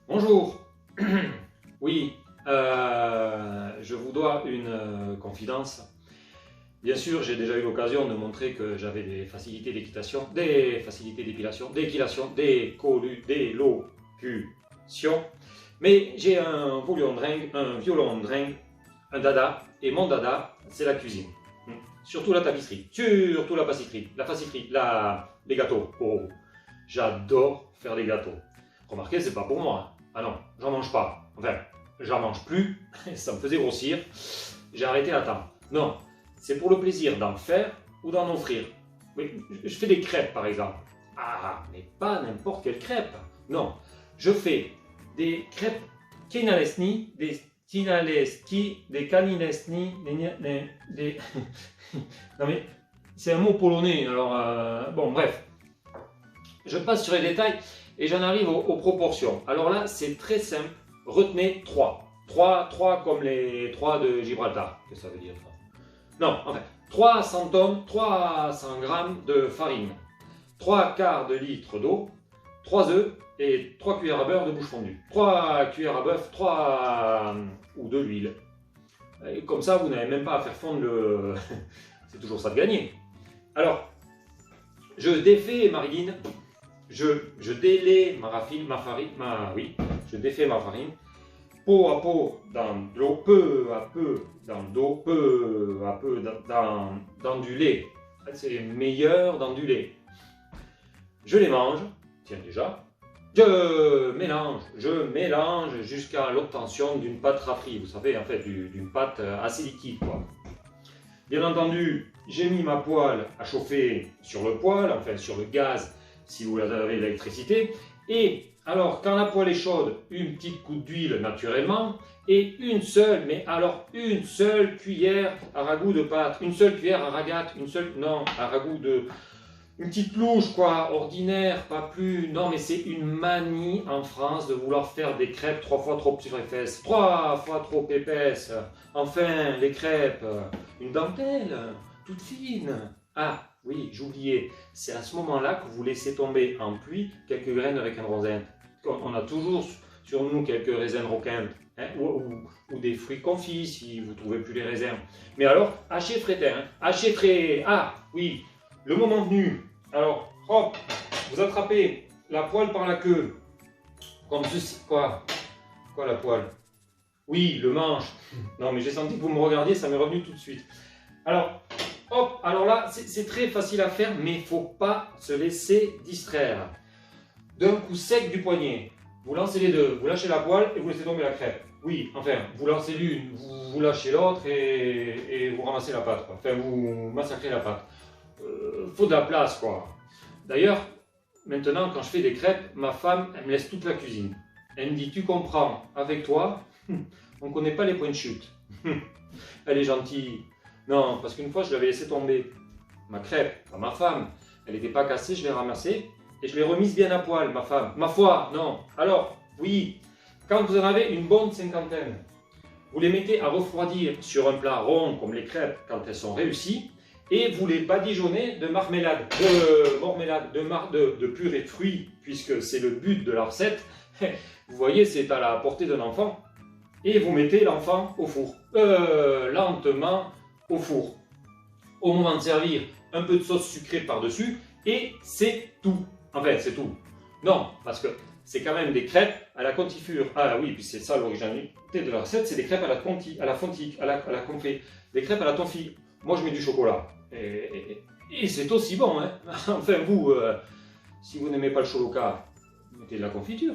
Bonjour. Oui, je vous dois une confidence. Bien sûr, j'ai déjà eu l'occasion de montrer que j'avais des facilités d'équitation, des facilités d'épilation, d'équilation, d'élocution. Mais j'ai un violon dringue, un dada, et mon dada, c'est la cuisine. Surtout la tapisserie, surtout la pâtisserie, les gâteaux. Oh, j'adore faire des gâteaux. Remarquez, c'est pas pour moi. Ah non, j'en mange pas. Enfin, j'en mange plus, ça me faisait grossir. J'ai arrêté à temps. Non, c'est pour le plaisir d'en faire ou d'en offrir. Oui, je fais des crêpes par exemple. Ah, mais pas n'importe quelle crêpe. Non, je fais des crêpes kinalesni, des tinaleski, des kaninesni, des... Non mais, c'est un mot polonais, alors bon bref. Je passe sur les détails et j'en arrive aux proportions. Alors là, c'est très simple. Retenez 3. 3 comme les 3 de Gibraltar. Qu'est-ce que ça veut dire ça? Non, enfin, 300 tonnes, 300 grammes de farine, 3 quarts de litre d'eau, 3 œufs et 3 cuillères à beurre de bouche fondue. 3 cuillères à bœuf, 3 ou de l'huile. Comme ça, vous n'avez même pas à faire fondre le... C'est toujours ça de gagner. Alors, je défais Marilyn. Je délaie je défais ma farine, pot à pot dans de l'eau, peu à peu dans d'eau, peu à peu dans du lait. C'est meilleur dans du lait. Je les mange, tiens déjà, je mélange jusqu'à l'obtention d'une pâte rafferie, vous savez, en fait, d'une pâte assez liquide, quoi. Bien entendu, j'ai mis ma poêle à chauffer sur le poêle, enfin sur le gaz, si vous avez l'électricité. Et alors, quand la poêle est chaude, une petite goutte d'huile naturellement, et une seule cuillère à ragoût de pâte, une seule cuillère à ragate, à ragoût de... Une petite louche, quoi, ordinaire, pas plus. Non, mais c'est une manie en France de vouloir faire des crêpes 3 fois trop épaisses, 3 fois trop épaisses. Enfin, les crêpes, une dentelle, toute fine. Ah, oui, j'oubliais, c'est à ce moment-là que vous laissez tomber en pluie quelques graines de raisin rosin. On a toujours sur nous quelques raisins roquins, hein, ou des fruits confits si vous ne trouvez plus les raisins. Mais alors, hachez frais, hein, hachez frais. Ah, oui, le moment venu. Alors, hop, vous attrapez la poêle par la queue, comme ceci. Quoi la poêle? Oui, le manche. Non, mais j'ai senti que vous me regardiez, ça m'est revenu tout de suite. Alors, hop, alors là, c'est très facile à faire, mais il ne faut pas se laisser distraire. D'un coup sec du poignet, vous lancez les deux, vous lâchez la poêle et vous laissez tomber la crêpe. Oui, enfin, vous lancez l'une, vous lâchez l'autre et vous ramassez la pâte, quoi. Enfin, vous massacrez la pâte. Faut de la place, quoi. D'ailleurs, maintenant, quand je fais des crêpes, ma femme, elle me laisse toute la cuisine. Elle me dit, tu comprends, avec toi, on ne connaît pas les points de chute. Elle est gentille. Non, parce qu'une fois, je l'avais laissé tomber. Ma crêpe, pas ma femme. Elle n'était pas cassée, je l'ai ramassée et je l'ai remise bien à poil, ma femme. Ma foi, non. Alors, oui, quand vous en avez une bonne cinquantaine, vous les mettez à refroidir sur un plat rond comme les crêpes quand elles sont réussies et vous les badigeonnez de marmelade, de purée de fruits, puisque c'est le but de la recette. Vous voyez, c'est à la portée d'un enfant. Et vous mettez l'enfant au four, lentement au four. Au moment de servir, un peu de sauce sucrée par-dessus, et c'est tout. Enfin, c'est tout. Non, parce que c'est quand même des crêpes à la confiture. Ah oui, puis c'est ça l'originalité de la recette, c'est des crêpes à la confit, des crêpes à la tonfi. Moi, je mets du chocolat. Et c'est aussi bon, hein. Enfin, vous, si vous n'aimez pas le chocolat, mettez de la confiture.